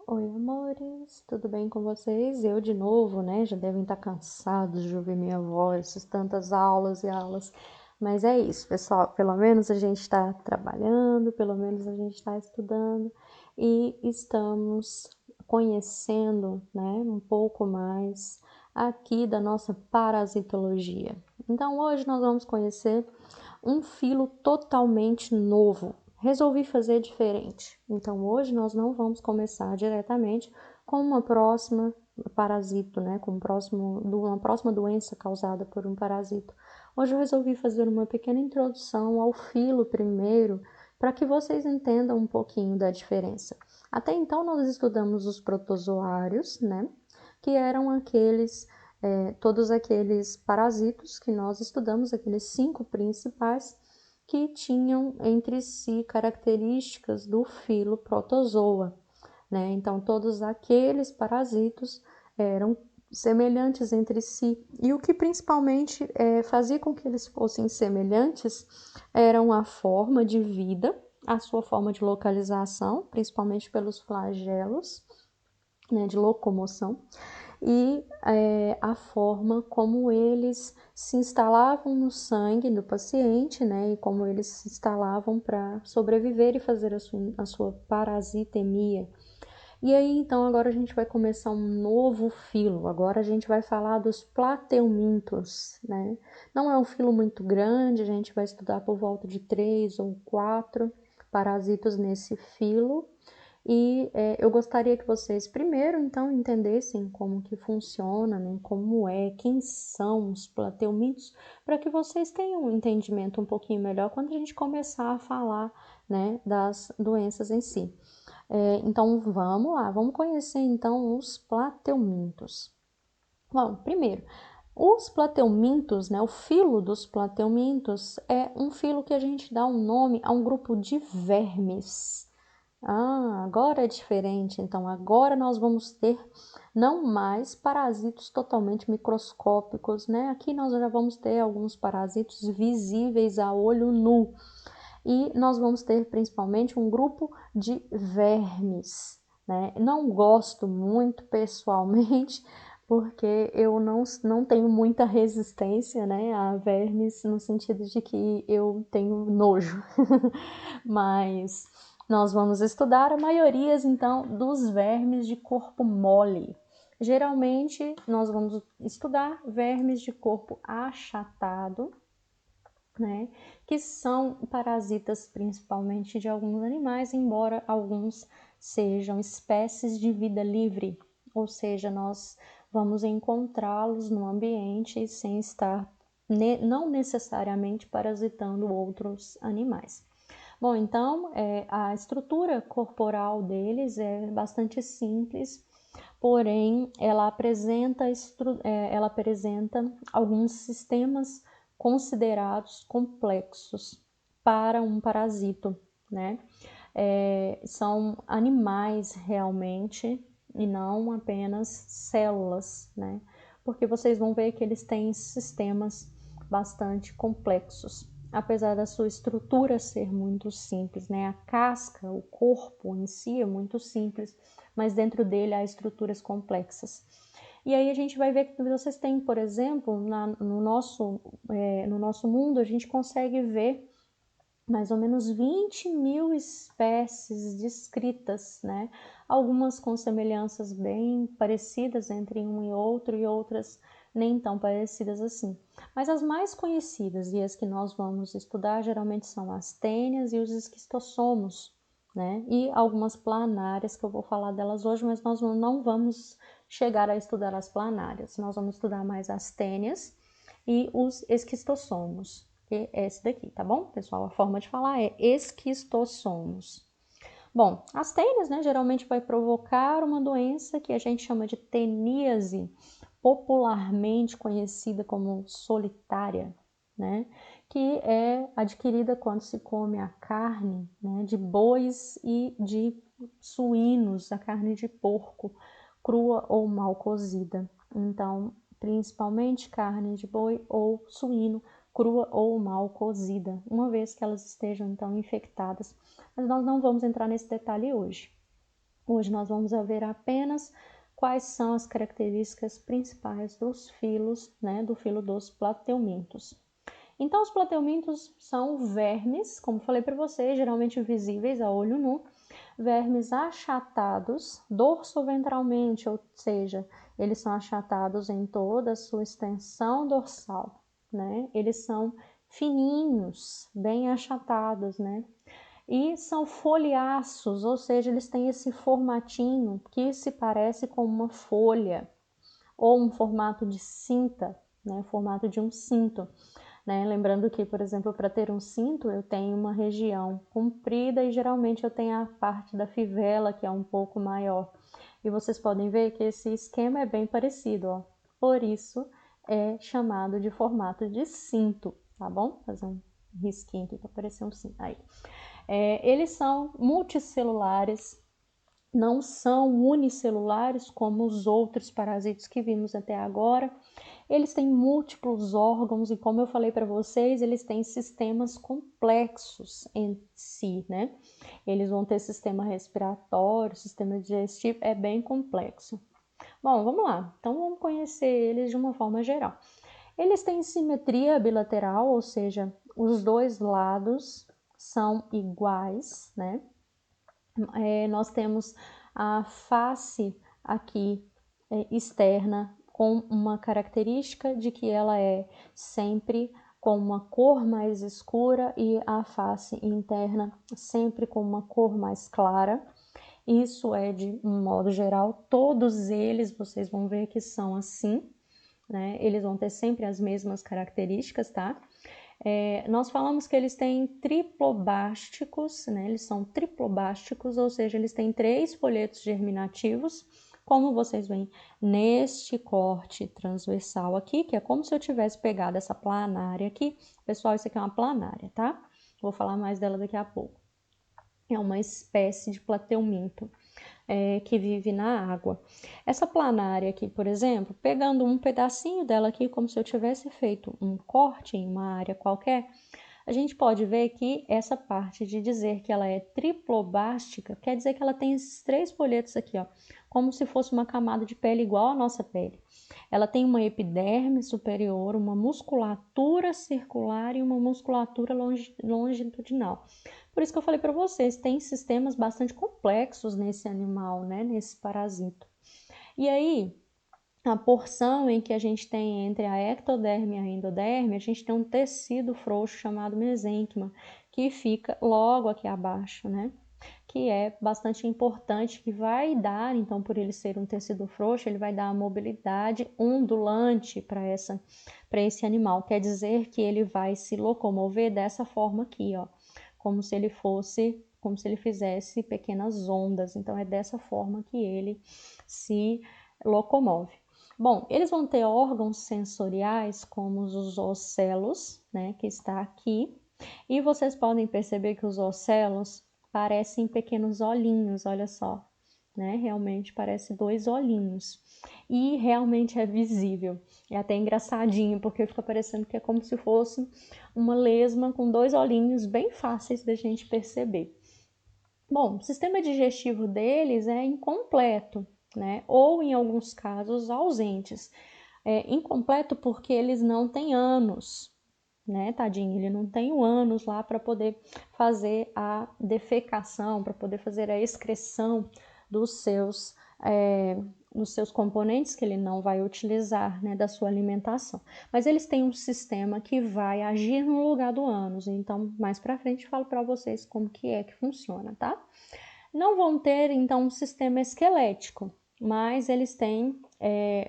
Oi, amores, tudo bem com vocês? Eu de novo, né? Já devem estar cansados de ouvir minha voz, tantas aulas e aulas. Mas é isso, pessoal. Pelo menos a gente está trabalhando, pelo menos a gente está estudando e estamos conhecendo, né, um pouco mais aqui da nossa parasitologia. Então, hoje nós vamos conhecer um filo totalmente novo. Resolvi fazer diferente. Então, hoje nós não vamos começar diretamente com uma próxima parasito, né? Com uma próxima doença causada por um parasito. Hoje eu resolvi fazer uma pequena introdução ao filo primeiro, para que vocês entendam um pouquinho da diferença. Até então, nós estudamos os protozoários, né? Que eram todos aqueles parasitos que nós estudamos, aqueles 5 principais, que tinham entre si características do filo Protozoa, né? Então, todos aqueles parasitos eram semelhantes entre si. E o que principalmente fazia com que eles fossem semelhantes eram a forma de vida, a sua forma de localização, principalmente pelos flagelos, né, de locomoção, e a forma como eles se instalavam no sangue do paciente, né, e como eles se instalavam para sobreviver e fazer a sua parasitemia. E aí, então, agora a gente vai começar um novo filo. Agora a gente vai falar dos plateumintos, né? Não é um filo muito grande, a gente vai estudar por volta de 3 ou 4 parasitos nesse filo. E eu gostaria que vocês primeiro, então, entendessem como que funciona, né? Como é, quem são os plateumintos, para que vocês tenham um entendimento um pouquinho melhor quando a gente começar a falar, né, das doenças em si. Então, vamos lá, vamos conhecer então os plateumintos. Bom, primeiro, os plateumintos, né, o filo dos plateumintos é um filo que a gente dá um nome a um grupo de vermes. Ah, agora é diferente. Então, agora nós vamos ter não mais parasitos totalmente microscópicos, né? Aqui nós já vamos ter alguns parasitos visíveis a olho nu. E nós vamos ter principalmente um grupo de vermes, né? Não gosto muito pessoalmente, porque eu não tenho muita resistência, né, a vermes, no sentido de que eu tenho nojo. Mas nós vamos estudar a maioria, então, dos vermes de corpo mole. Geralmente, nós vamos estudar vermes de corpo achatado, né, que são parasitas principalmente de alguns animais, embora alguns sejam espécies de vida livre, ou seja, nós vamos encontrá-los no ambiente sem estar não necessariamente parasitando outros animais. Bom, então a estrutura corporal deles é bastante simples, porém ela apresenta alguns sistemas considerados complexos para um parasito, né? São animais realmente e não apenas células, né? Porque vocês vão ver que eles têm sistemas bastante complexos, apesar da sua estrutura ser muito simples, né? A casca, o corpo em si é muito simples, mas dentro dele há estruturas complexas. E aí a gente vai ver que vocês têm, por exemplo, no nosso mundo, a gente consegue ver mais ou menos 20.000 espécies descritas, né? Algumas com semelhanças bem parecidas entre um e outras nem tão parecidas assim. Mas as mais conhecidas e as que nós vamos estudar geralmente são as tênias e os esquistossomos, né? E algumas planárias, que eu vou falar delas hoje, mas nós não vamos chegar a estudar as planárias. Nós vamos estudar mais as tênias e os esquistossomos. Esse daqui, tá bom, pessoal? A forma de falar é esquistossomos. Bom, as tênias, né, geralmente vai provocar uma doença que a gente chama de teníase, popularmente conhecida como solitária, né, que é adquirida quando se come a carne, né, de bois e de suínos, a carne de porco, crua ou mal cozida. Então, principalmente carne de boi ou suíno, crua ou mal cozida, uma vez que elas estejam então infectadas. Mas nós não vamos entrar nesse detalhe hoje. Hoje nós vamos ver apenas quais são as características principais dos filos, né, do filo dos plateumintos. Então, os plateumintos são vermes, como falei para vocês, geralmente visíveis a olho nu, vermes achatados dorsoventralmente, ou seja, eles são achatados em toda a sua extensão dorsal, né? Eles são fininhos, bem achatados, né? E são folhaços, ou seja, eles têm esse formatinho que se parece com uma folha, ou um formato de cinta, né? O formato de um cinto. Né? Lembrando que, por exemplo, para ter um cinto, eu tenho uma região comprida e geralmente eu tenho a parte da fivela que é um pouco maior. E vocês podem ver que esse esquema é bem parecido, ó. Por isso é chamado de formato de cinto, tá bom? Vou fazer um risquinho aqui para parecer um cinto. Aí. Eles são multicelulares, não são unicelulares como os outros parasitos que vimos até agora. Eles têm múltiplos órgãos e, como eu falei para vocês, eles têm sistemas complexos em si, né? Eles vão ter sistema respiratório, sistema digestivo, é bem complexo. Bom, vamos lá. Então, vamos conhecer eles de uma forma geral. Eles têm simetria bilateral, ou seja, os dois lados são iguais, né? Nós temos a face aqui externa com uma característica de que ela é sempre com uma cor mais escura e a face interna sempre com uma cor mais clara. Isso é de um modo geral, todos eles vocês vão ver que são assim, né? Eles vão ter sempre as mesmas características, tá? Nós falamos que eles têm triplobásticos, né? Eles são triplobásticos, ou seja, eles têm 3 folhetos germinativos, como vocês veem neste corte transversal aqui, que é como se eu tivesse pegado essa planária aqui. Pessoal, isso aqui é uma planária, tá? Vou falar mais dela daqui a pouco. É uma espécie de plateuminto. Que vive na água. Essa planária aqui, por exemplo, pegando um pedacinho dela aqui, como se eu tivesse feito um corte em uma área qualquer, a gente pode ver que essa parte de dizer que ela é triplobástica, quer dizer que ela tem esses 3 folhetos aqui, ó, como se fosse uma camada de pele igual à nossa pele. Ela tem uma epiderme superior, uma musculatura circular e uma musculatura longitudinal. Por isso que eu falei para vocês, tem sistemas bastante complexos nesse animal, né, nesse parasito. E aí, a porção em que a gente tem entre a ectoderme e a endoderme, a gente tem um tecido frouxo chamado mesênquima, que fica logo aqui abaixo, né? Que é bastante importante, que vai dar, então, por ele ser um tecido frouxo, ele vai dar a mobilidade ondulante para esse animal. Quer dizer que ele vai se locomover dessa forma aqui, ó, como se ele fizesse pequenas ondas. Então, é dessa forma que ele se locomove. Bom, eles vão ter órgãos sensoriais como os ocelos, né, que está aqui. E vocês podem perceber que os ocelos parecem pequenos olhinhos, olha só, né? Realmente parece 2 olhinhos. E realmente é visível. É até engraçadinho, porque fica parecendo que é como se fosse uma lesma com 2 olhinhos bem fáceis da gente perceber. Bom, o sistema digestivo deles é incompleto, né? Ou em alguns casos ausentes. Incompleto porque eles não têm ânus, né, tadinho? Ele não tem o ânus lá para poder fazer a defecação, para poder fazer a excreção dos seus componentes que ele não vai utilizar, né, da sua alimentação. Mas eles têm um sistema que vai agir no lugar do ânus. Então, mais para frente falo para vocês como que funciona, tá? Não vão ter, então, um sistema esquelético, mas eles têm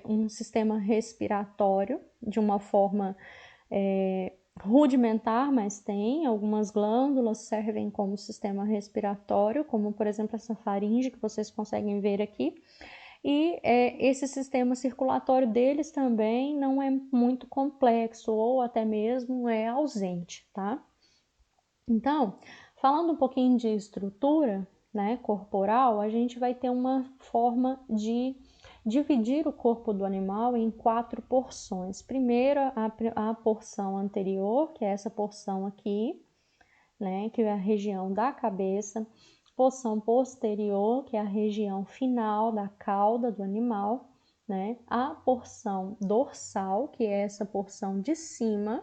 um sistema respiratório de uma forma rudimentar, mas tem algumas glândulas servem como sistema respiratório, como por exemplo essa faringe que vocês conseguem ver aqui. E esse sistema circulatório deles também não é muito complexo ou até mesmo é ausente, tá? Então, falando um pouquinho de estrutura, né, corporal, a gente vai ter uma forma de dividir o corpo do animal em 4 porções. Primeiro, a porção anterior, que é essa porção aqui, né, que é a região da cabeça. porção posterior, que é a região final da cauda do animal, né? A porção dorsal, que é essa porção de cima,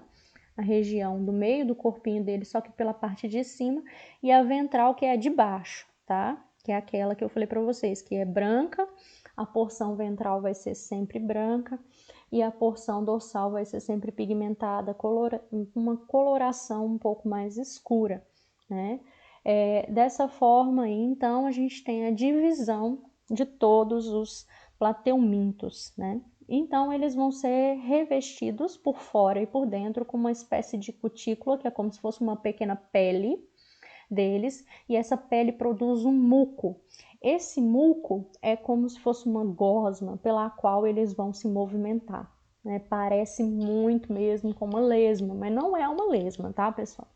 a região do meio do corpinho dele, só que pela parte de cima, e a ventral, que é a de baixo, tá? Que é aquela que eu falei para vocês, que é branca, a porção ventral vai ser sempre branca, e a porção dorsal vai ser sempre pigmentada, uma coloração um pouco mais escura, né? Dessa forma aí, então, a gente tem a divisão de todos os plateumintos, né? Então, eles vão ser revestidos por fora e por dentro com uma espécie de cutícula, que é como se fosse uma pequena pele deles, e essa pele produz um muco. Esse muco é como se fosse uma gosma pela qual eles vão se movimentar, né? Parece muito mesmo com uma lesma, mas não é uma lesma, tá, pessoal?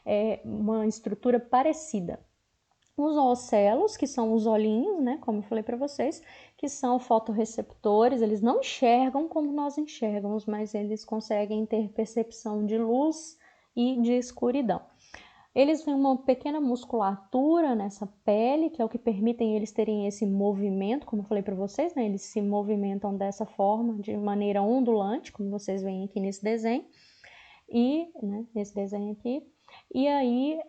É uma estrutura parecida. Os oocelos, que são os olhinhos, né, como eu falei para vocês, que são fotorreceptores, eles não enxergam como nós enxergamos, mas eles conseguem ter percepção de luz e de escuridão. Eles têm uma pequena musculatura nessa pele, que é o que permitem eles terem esse movimento, como eu falei para vocês, né? Eles se movimentam dessa forma, de maneira ondulante, como vocês veem aqui nesse desenho, e, né, nesse desenho aqui. E aí,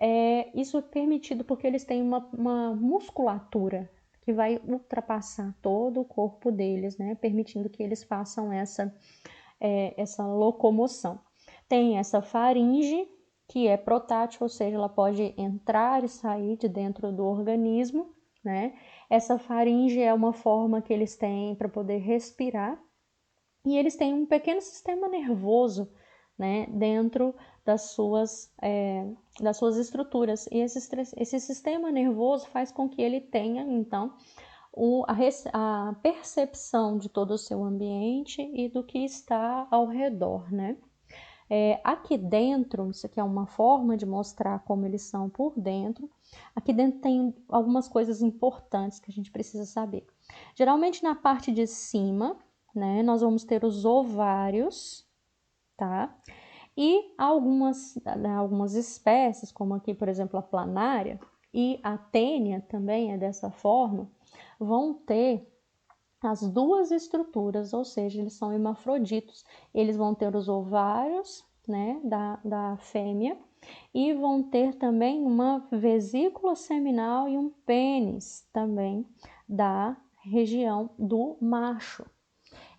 isso é permitido porque eles têm uma musculatura que vai ultrapassar todo o corpo deles, né? Permitindo que eles façam essa locomoção. Tem essa faringe, que é protrátil, ou seja, ela pode entrar e sair de dentro do organismo, né? Essa faringe é uma forma que eles têm para poder respirar, e eles têm um pequeno sistema nervoso, né, dentro das suas estruturas, e esse sistema nervoso faz com que ele tenha, então, a percepção de todo o seu ambiente e do que está ao redor, né? Aqui dentro, isso aqui é uma forma de mostrar como eles são por dentro. Aqui dentro tem algumas coisas importantes que a gente precisa saber. Geralmente na parte de cima, né, nós vamos ter os ovários, tá? E algumas espécies, como aqui, por exemplo, a planária e a tênia também é dessa forma, vão ter as duas estruturas, ou seja, eles são hermafroditos. Eles vão ter os ovários, né, da fêmea, e vão ter também uma vesícula seminal e um pênis também da região do macho.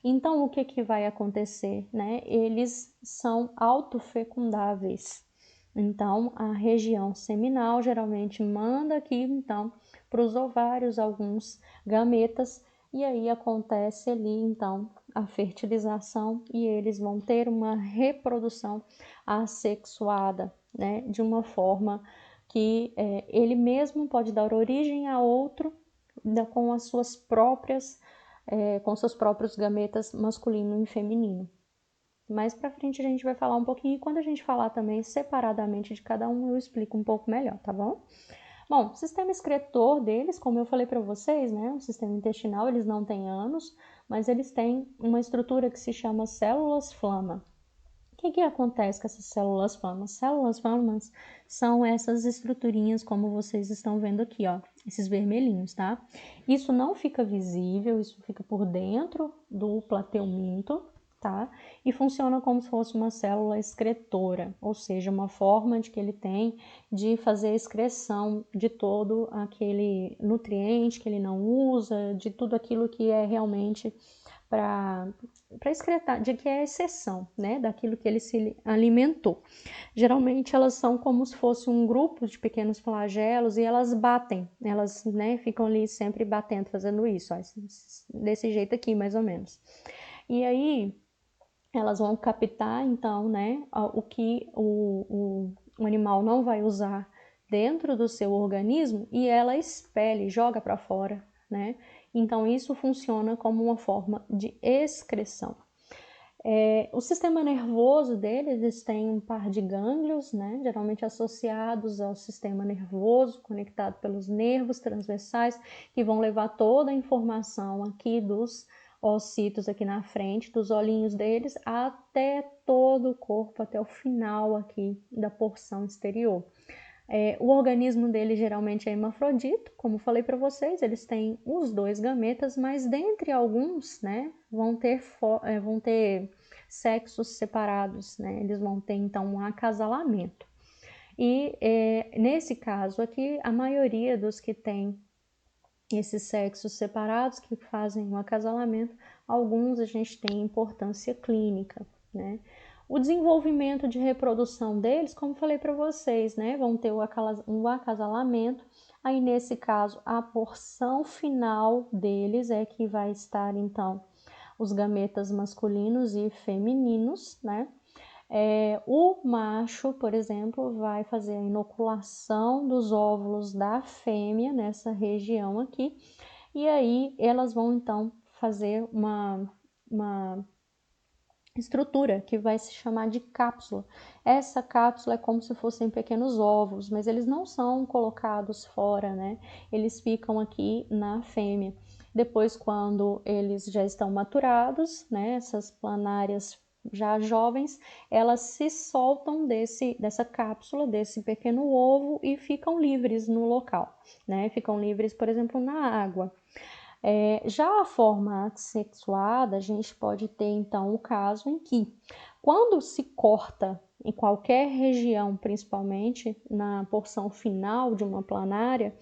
Então, o que vai acontecer, né? Eles são autofecundáveis. Então, a região seminal geralmente manda aqui, então, para os ovários alguns gametas, e aí acontece ali, então, a fertilização, e eles vão ter uma reprodução assexuada, né? De uma forma que ele mesmo pode dar origem a outro com as suas próprias com seus próprios gametas masculino e feminino. Mais pra frente a gente vai falar um pouquinho, e quando a gente falar também separadamente de cada um, eu explico um pouco melhor, tá bom? Bom, o sistema excretor deles, como eu falei para vocês, né, o sistema intestinal, eles não têm ânus, mas eles têm uma estrutura que se chama células flama. O que acontece com essas células flamas? Células flamas são essas estruturinhas como vocês estão vendo aqui, ó, esses vermelhinhos, tá? Isso não fica visível, isso fica por dentro do plateuminto, tá? E funciona como se fosse uma célula excretora, ou seja, uma forma de que ele tem de fazer a excreção de todo aquele nutriente que ele não usa, de tudo aquilo que é realmente para excretar, de que é exceção, né, daquilo que ele se alimentou. Geralmente elas são como se fosse um grupo de pequenos flagelos e elas batem, elas, né, ficam ali sempre batendo, fazendo isso, ó, desse jeito aqui, mais ou menos. E aí elas vão captar, então, né, o que o animal não vai usar dentro do seu organismo e ela expele, joga para fora, né? Então, isso funciona como uma forma de excreção. O sistema nervoso deles tem um par de gânglios, né, geralmente associados ao sistema nervoso, conectado pelos nervos transversais, que vão levar toda a informação aqui dos oocitos aqui na frente, dos olhinhos deles, até todo o corpo, até o final aqui da porção exterior. O organismo dele geralmente é hermafrodito, como falei para vocês, eles têm os dois gametas, mas dentre alguns, né, vão ter sexos separados, né, eles vão ter então um acasalamento. E nesse caso aqui, a maioria dos que tem esses sexos separados, que fazem um acasalamento, alguns a gente tem importância clínica, né? O desenvolvimento de reprodução deles, como falei para vocês, né? Vão ter um acasalamento, aí nesse caso a porção final deles é que vai estar então os gametas masculinos e femininos, né? O macho, por exemplo, vai fazer a inoculação dos óvulos da fêmea nessa região aqui, e aí elas vão então fazer uma estrutura que vai se chamar de cápsula. Essa cápsula é como se fossem pequenos ovos, mas eles não são colocados fora, né? Eles ficam aqui na fêmea. Depois, quando eles já estão maturados, né, essas planárias já jovens, elas se soltam dessa cápsula, desse pequeno ovo e ficam livres no local, né? Ficam livres, por exemplo, na água. Já a forma assexuada, a gente pode ter então o caso em que, quando se corta em qualquer região, principalmente na porção final de uma planária,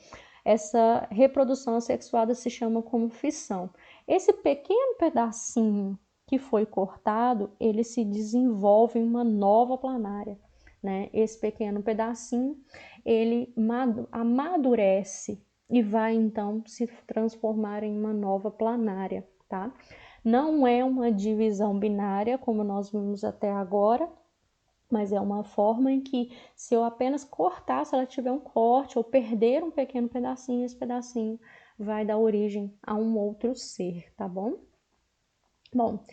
essa reprodução assexuada se chama como fissão. Esse pequeno pedacinho que foi cortado, ele se desenvolve em uma nova planária, né? Esse pequeno pedacinho, ele amadurece e vai então se transformar em uma nova planária, tá? Não é uma divisão binária como nós vimos até agora, mas é uma forma em que, se eu apenas cortar, se ela tiver um corte ou perder um pequeno pedacinho, esse pedacinho vai dar origem a um outro ser, tá bom? Bom,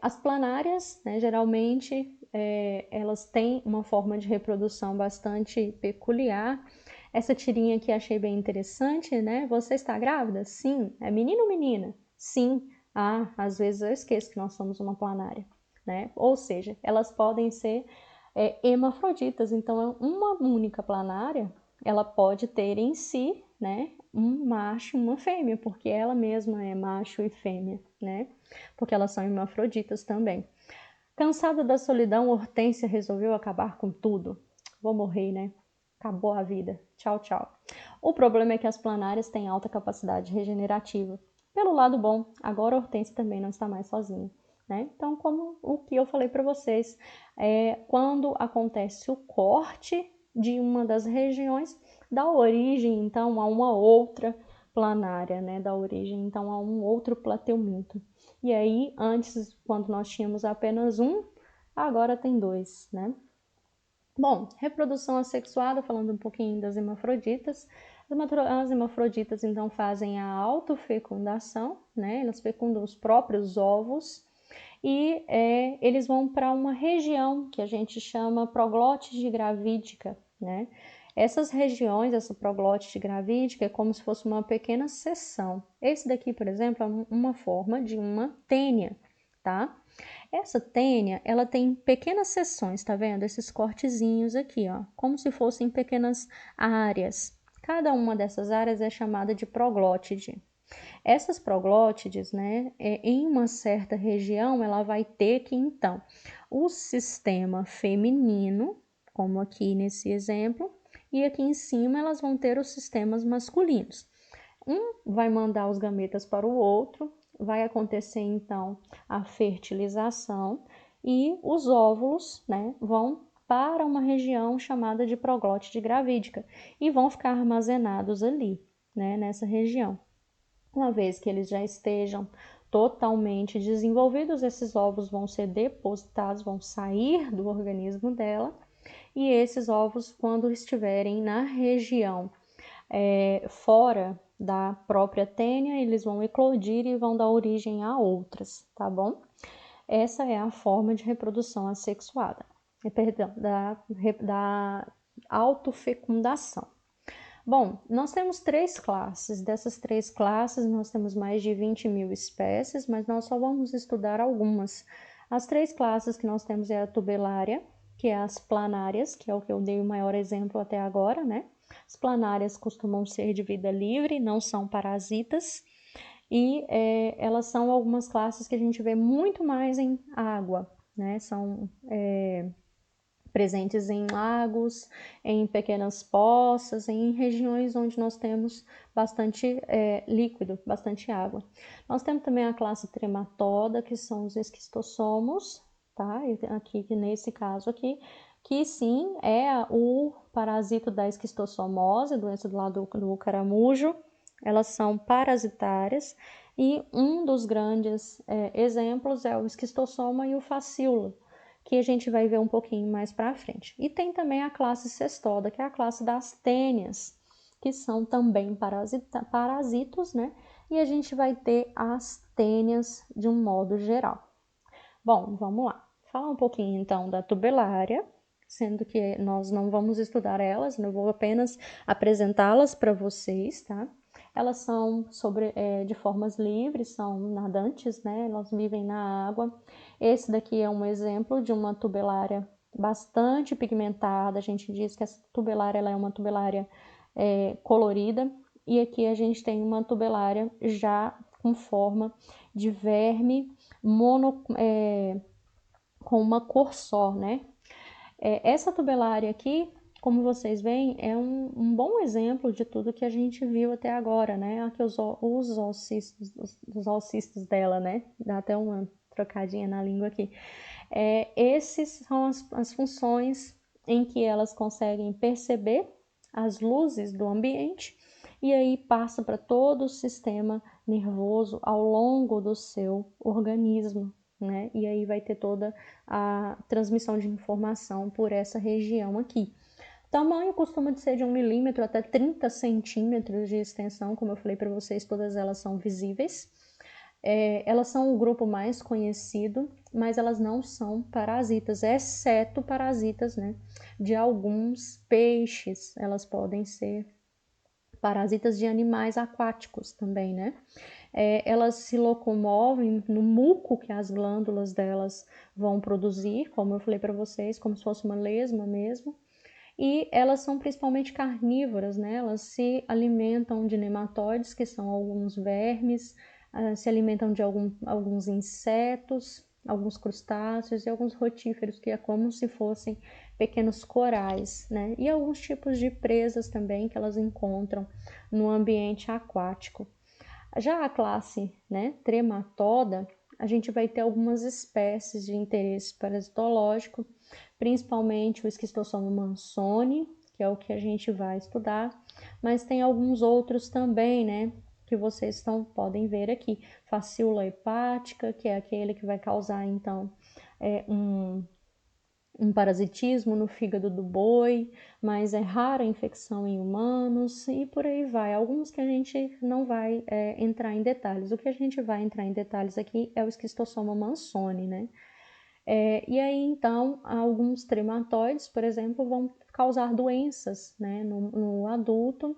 as planárias, né, geralmente, elas têm uma forma de reprodução bastante peculiar. Essa tirinha aqui achei bem interessante, né? Você está grávida? Sim. É menino ou menina? Sim. Ah, às vezes eu esqueço que nós somos uma planária, né? Ou seja, elas podem ser hermafroditas. Então, uma única planária, ela pode ter em si, né, um macho e uma fêmea, porque ela mesma é macho e fêmea, né? Porque elas são hermafroditas também. Cansada da solidão, Hortência resolveu acabar com tudo. Vou morrer, né? Acabou a vida. Tchau, tchau. O problema é que as planárias têm alta capacidade regenerativa. Pelo lado bom, agora a Hortência também não está mais sozinha, né? Então, como o que eu falei para vocês, quando acontece o corte de uma das regiões, dá origem, então, a uma outra planária, né? Dá origem, então, a um outro plateuminto. E aí, antes, quando nós tínhamos apenas um, agora tem dois, né? Bom, reprodução assexuada, falando um pouquinho das hermafroditas. As hermafroditas, então, fazem a autofecundação, né? Elas fecundam os próprios ovos e eles vão para uma região que a gente chama proglótide gravídica, né? Essas regiões, essa proglótide gravídica é como se fosse uma pequena seção. Esse daqui, por exemplo, é uma forma de uma tênia, tá? Essa tênia, ela tem pequenas seções, tá vendo? Esses cortezinhos aqui, ó, como se fossem pequenas áreas. Cada uma dessas áreas é chamada de proglótide. Essas proglótides, né, em uma certa região, ela vai ter que, então, o sistema feminino, como aqui nesse exemplo, e aqui em cima elas vão ter os sistemas masculinos. Um vai mandar os gametas para o outro, vai acontecer, então, a fertilização e os óvulos, né, vão para uma região chamada de proglótide gravídica e vão ficar armazenados ali, né, nessa região. Uma vez que eles já estejam totalmente desenvolvidos, esses ovos vão ser depositados, vão sair do organismo dela, e esses ovos, quando estiverem na região fora da própria tênia, eles vão eclodir e vão dar origem a outras, tá bom? Essa é a forma de reprodução assexuada, perdão, da autofecundação. Bom, nós temos 3 classes. Dessas 3 classes, nós temos mais de 20.000 espécies, mas nós só vamos estudar algumas. As 3 classes que nós temos é a tubelária, que é as planárias, que é o que eu dei o maior exemplo até agora, né? As planárias costumam ser de vida livre, não são parasitas, e elas são algumas classes que a gente vê muito mais em água, né? São presentes em lagos, em pequenas poças, em regiões onde nós temos bastante líquido, bastante água. Nós temos também a classe trematoda, que são os esquistossomos, tá? Aqui, nesse caso aqui, que sim é o parasito da esquistossomose, doença do lado do caramujo. Elas são parasitárias e um dos grandes exemplos é o esquistossoma e o fascículo, que a gente vai ver um pouquinho mais para frente. E tem também a classe cestoda, que é a classe das tênias, que são também parasitos, né? E a gente vai ter as tênias de um modo geral. Bom, vamos lá. Falar um pouquinho então da tubelária, sendo que nós não vamos estudar elas, eu vou apenas apresentá-las para vocês, tá? Elas são de formas livres, são nadantes, né? Elas vivem na água. Esse daqui é um exemplo de uma tubelária bastante pigmentada. A gente diz que essa tubelária ela é uma tubelária colorida. E aqui a gente tem uma tubelária já com forma de verme com uma cor só, né? Essa tubelária aqui, como vocês veem, é um bom exemplo de tudo que a gente viu até agora, né? Aqui os oscistos dela, né? Dá até uma trocadinha na língua aqui. Esses são as funções em que elas conseguem perceber as luzes do ambiente e aí passa para todo o sistema nervoso ao longo do seu organismo, né? E aí vai ter toda a transmissão de informação por essa região aqui. O tamanho costuma ser de 1 milímetro até 30 centímetros de extensão, como eu falei para vocês, todas elas são visíveis. Elas são o grupo mais conhecido, mas elas não são parasitas, exceto parasitas, né, de alguns peixes. Elas podem ser parasitas de animais aquáticos também, né? Elas se locomovem no muco que as glândulas delas vão produzir, como eu falei para vocês, como se fosse uma lesma mesmo. E elas são principalmente carnívoras, né? Elas se alimentam de nematóides, que são alguns vermes, se alimentam de alguns insetos, alguns crustáceos e alguns rotíferos, que é como se fossem pequenos corais, né? E alguns tipos de presas também que elas encontram no ambiente aquático. Já a classe, né, trematoda, a gente vai ter algumas espécies de interesse parasitológico, principalmente o esquistossoma mansoni, que é o que a gente vai estudar, mas tem alguns outros também, né, que vocês podem ver aqui. Fascícula hepática, que é aquele que vai causar, então, um parasitismo no fígado do boi, mas é rara a infecção em humanos e por aí vai. Alguns que a gente não vai entrar em detalhes. O que a gente vai entrar em detalhes aqui é o esquistossoma mansoni, né? E aí, então, alguns trematóides, por exemplo, vão causar doenças, né, no adulto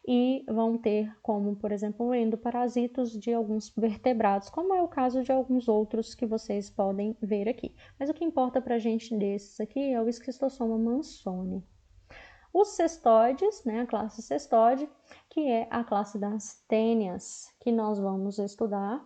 e vão ter como, por exemplo, endoparasitos de alguns vertebrados, como é o caso de alguns outros que vocês podem ver aqui. Mas o que importa para a gente desses aqui é o esquistossoma mansoni. Os cestoides, né, a classe cestoide, que é a classe das tênias, que nós vamos estudar,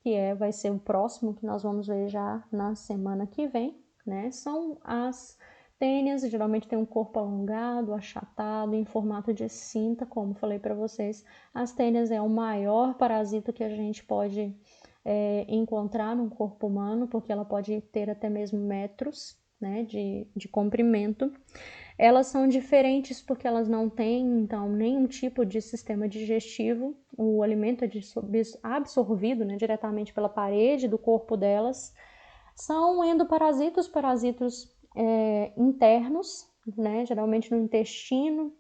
que vai ser o próximo que nós vamos ver já na semana que vem, né? São as tênias, geralmente tem um corpo alongado, achatado, em formato de cinta, como falei para vocês. As tênias é o maior parasito que a gente pode encontrar no corpo humano, porque ela pode ter até mesmo metros, né, de comprimento. Elas são diferentes porque elas não têm, então, nenhum tipo de sistema digestivo. O alimento é absorvido, né, diretamente pela parede do corpo delas. São endoparasitos, parasitos internos, né, geralmente no intestino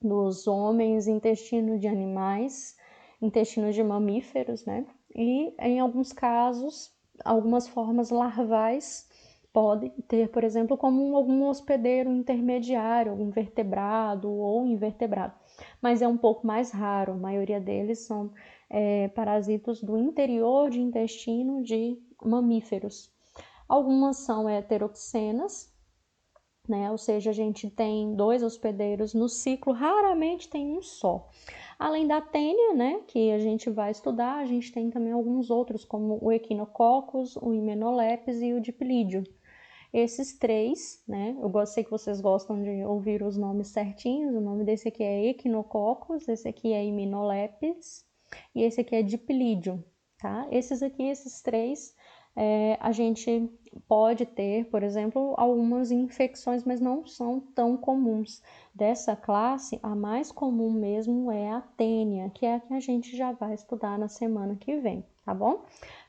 dos homens, intestino de animais, intestino de mamíferos, né? E em alguns casos, algumas formas larvais podem ter, por exemplo, como algum hospedeiro intermediário, algum vertebrado ou invertebrado, mas é um pouco mais raro. A maioria deles são parasitos do interior de intestino de mamíferos. Algumas são heteroxenas, né? Ou seja, a gente tem 2 hospedeiros no ciclo, raramente tem um só. Além da tênia, né, que a gente vai estudar, a gente tem também alguns outros, como o Echinococcus, o Hymenoptera e o Dipilídeo. Esses 3, né, sei que vocês gostam de ouvir os nomes certinhos, o nome desse aqui é Echinococcus, esse aqui é Hymenoptera e esse aqui é Dipilídeo, tá? Esses 3, a gente pode ter, por exemplo, algumas infecções, mas não são tão comuns. Dessa classe, a mais comum mesmo é a tênia, que é a que a gente já vai estudar na semana que vem, tá bom?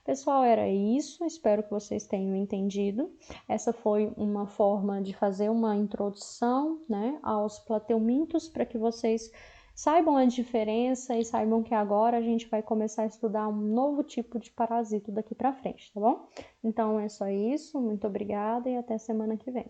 Pessoal, era isso, espero que vocês tenham entendido. Essa foi uma forma de fazer uma introdução, né, aos plateumintos, para que vocês saibam a diferença e saibam que agora a gente vai começar a estudar um novo tipo de parasito daqui para frente, tá bom? Então é só isso, muito obrigada e até semana que vem.